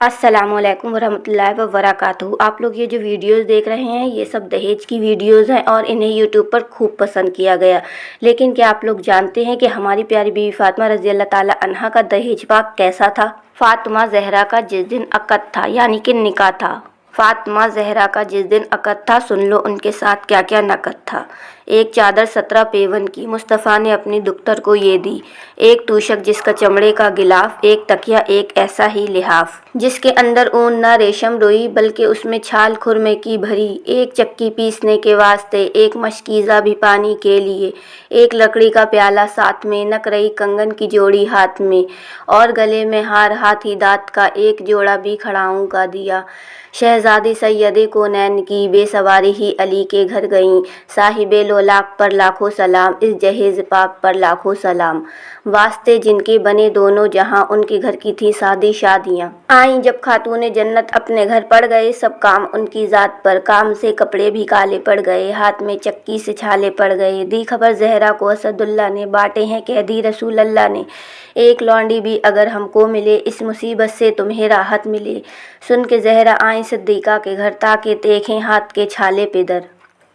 अस्सलामुअलैकुम वरहमतुल्लाहि वबरकातुहू। आप लोग ये जो वीडियोस देख रहे हैं ये सब दहेज की वीडियोस हैं और इन्हें यूट्यूब पर खूब पसंद किया गया। लेकिन क्या आप लोग जानते हैं कि हमारी प्यारी बीवी फातिमा रज़ी अल्लाह ताला अन्हा का दहेज पाक कैसा था? फातिमा ज़हरा का जिस दिन अक़द था यानी कि निकाह था, फातिमा ज़हरा का जिस दिन अक़द था, सुन लो उनके साथ क्या क्या नकद था। एक चादर 17 पेवन की मुस्तफ़ा ने अपनी दुख्तर को ये दी। एक तूशक जिसका चमड़े का गिलाफ, एक तकिया, एक ऐसा ही लिहाफ जिसके अंदर ऊन न रेशम रोई बल्कि उसमें छाल खुरमे की भरी, एक चक्की पीसने के वास्ते, एक मशकीज़ा भी पानी के लिए, एक लकड़ी का प्याला साथ में, नकरई कंगन की जोड़ी हाथ में और गले में हार हाथी दाँत का एक जोड़ा भी खड़ाऊँ का दिया। शहज़ादी सैयदे कोनैन की बेसवारी ही अली के घर गईं, साहिबे लोलाक पर लाखों सलाम, इस जहेज़ पाक पर लाखों सलाम। वास्ते जिनके बने दोनों जहां, उनके घर की थी सादी शादियाँ। आईं जब खातूने जन्नत अपने घर पड़ गए, सब काम उनकी ज़ात पर, काम से कपड़े भी काले पड़ गए, हाथ में चक्की से छाले पड़ गए। दी खबर ज़हरा को असदुल्ला ने, बाटे हैं कैदी रसूल अल्लाह ने, एक लौंडी भी अगर हमको मिले, इस मुसीबत से तुम्हें राहत मिले। सुन के ज़हरा आईं सिद्दीक़ा के घर, ताके देखें हाथ के छाले पे दर।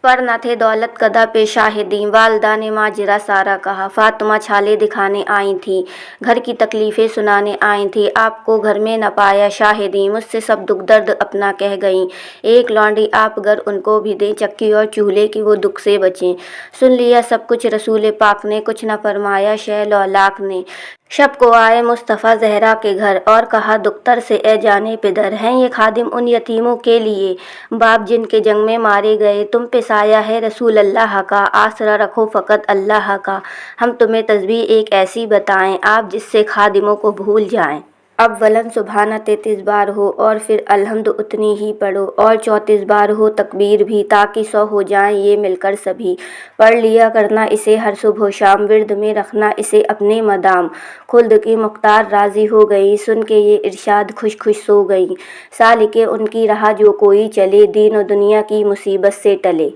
पर न थे दौलत कदा पे शाहिदी, वालदा ने माजरा सारा कहा। फातिमा छाले दिखाने आई थी, घर की तकलीफ़ें सुनाने आई थी, आपको घर में न पाया शाहिदी, मुझसे सब दुख दर्द अपना कह गईं। एक लौंडी आप अगर उनको भी दें, चक्की और चूल्हे की वो दुख से बचें। सुन लिया सब कुछ रसूल पाक ने, कुछ न फरमाया शह लौलाक ने। शब को आए मुस्तफ़ा ज़हरा के घर और कहा दुख्तर से, ए जाने पिदर, हैं ये खादिम उन यतीमों के लिए, बाप जिनके जंग में मारे गए, तुम पे साया है रसूल अल्लाह का, आसरा रखो फ़कत अल्लाह का। हम तुम्हें तस्बीह एक ऐसी बताएं, आप जिससे खादिमों को भूल जाएं। अव्वलन सुबहाना 33 बार हो और फिर अलहम्द उतनी ही पढ़ो और 34 बार हो तकबीर भी, ताकि 100 हो जाएं ये मिलकर सभी। पढ़ लिया करना इसे हर सुबह शाम, विर्द में रखना इसे अपने मदाम। खुल्द की मुख्तार राज़ी हो गई, सुन के ये इरशाद खुश खुश सो गई। सालिके उनकी राह जो कोई चले, दीन और दुनिया की मुसीबत से टले।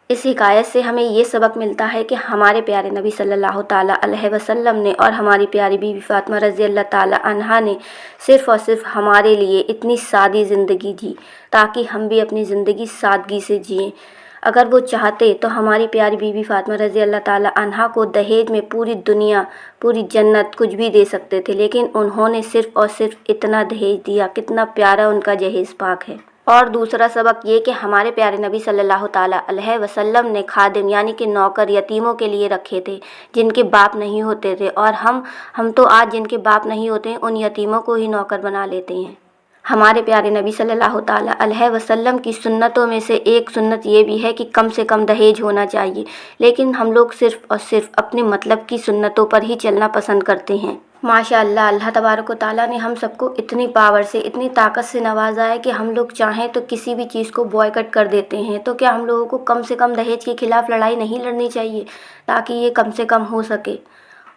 इस हिकायत से हमें ये सबक मिलता है कि हमारे प्यारे नबी सल्लल्लाहु ताला अलैहि वसल्लम ने और हमारी प्यारी बीवी फातिमा रज़ी अल्लाह ताला अन्हा ने सिर्फ़ और सिर्फ हमारे लिए इतनी सादी ज़िंदगी जी ताकि हम भी अपनी ज़िंदगी सादगी से जिएं। अगर वो चाहते तो हमारी प्यारी बीवी फातिमा रज़ी अल्लाह ताला अन्हा को दहेज में पूरी दुनिया, पूरी जन्नत कुछ भी दे सकते थे, लेकिन उन्होंने सिर्फ़ और सिर्फ इतना दहेज दिया। कितना प्यारा उनका जहेज़ पाक है। और दूसरा सबक ये कि हमारे प्यारे नबी सल्लल्लाहु ताला अलैहि वसल्लम ने खादिम यानी कि नौकर यतीमों के लिए रखे थे, जिनके बाप नहीं होते थे, और हम तो आज जिनके बाप नहीं होते हैं उन यतीमों को ही नौकर बना लेते हैं। हमारे प्यारे नबी सल्लल्लाहु ताला अलैहि वसल्लम की सुन्नतों में से एक सुन्नत ये भी है कि कम से कम दहेज होना चाहिए, लेकिन हम लोग सिर्फ़ और सिर्फ अपने मतलब की सुन्नतों पर ही चलना पसंद करते हैं। माशाअल्लाह, अल्लाह तबारक व तआला ने हम सबको इतनी पावर से, इतनी ताकत से नवाजा है कि हम लोग चाहें तो किसी भी चीज़ को बॉयकट कर देते हैं। तो क्या हम लोगों को कम से कम दहेज के ख़िलाफ़ लड़ाई नहीं लड़नी चाहिए ताकि ये कम से कम हो सके?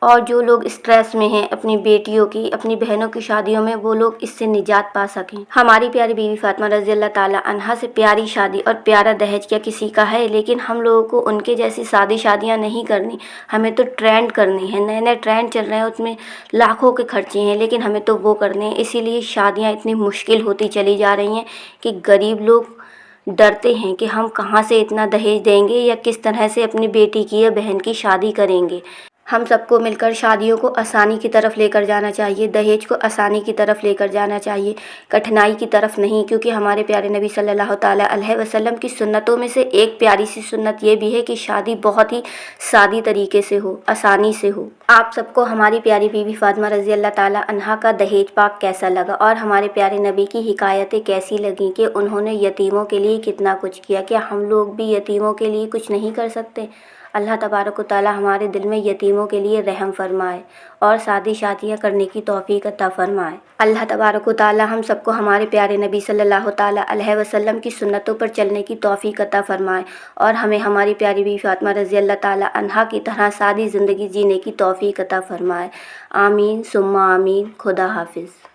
और जो लोग स्ट्रेस में हैं अपनी बेटियों की, अपनी बहनों की शादियों में, वो लोग इससे निजात पा सकें। हमारी प्यारी बीवी फातिमा रज़ी अल्लाह ताला अन्हा से प्यारी शादी और प्यारा दहेज क्या किसी का है? लेकिन हम लोगों को उनके जैसी सादी शादियां नहीं करनी, हमें तो ट्रेंड करनी है। नए नए ट्रेंड चल रहे हैं, उसमें लाखों के खर्चे हैं, लेकिन हमें तो वो करने हैं। इसीलिए शादियाँ इतनी मुश्किल होती चली जा रही हैं कि गरीब लोग डरते हैं कि हम कहाँ से इतना दहेज देंगे या किस तरह से अपनी बेटी की या बहन की शादी करेंगे। हम सबको मिलकर शादियों को आसानी की तरफ लेकर जाना चाहिए, दहेज को आसानी की तरफ लेकर जाना चाहिए, कठिनाई की तरफ नहीं। क्योंकि हमारे प्यारे नबी सल्लल्लाहु ताला अलैहि वसल्लम की सुन्नतों में से एक प्यारी सी सुन्नत ये भी है कि शादी बहुत ही सादी तरीके से हो, आसानी से हो। आप सबको हमारी प्यारी बीवी फातिमा रज़ी अल्लाह ताला अन्हा का दहेज पाक कैसा लगा और हमारे प्यारे नबी की हिकायतें कैसी लगीं कि उन्होंने यतीमों के लिए कितना कुछ किया? क्या हम लोग भी यतीमों के लिए कुछ नहीं कर सकते? अल्लाह तबारक व तआला हमारे दिल में यतीमों के लिए रहम फरमाए और शादी शादियाँ करने की तौफीक अता फरमाए। अल्लाह तबारक व तआला हम सबको हमारे प्यारे नबी सल्लल्लाहु ताला अलैहि वसल्लम की सुन्नतों पर चलने की तौफीक अता फरमाए और हमें हमारी प्यारी बीवी फातिमा रज़ी अल्लाह ताला अन्हा की तरह सादी ज़िंदगी जीने की तौफीक अता फरमाए। आमीन सुम्मा आमीन। खुदा हाफिज़।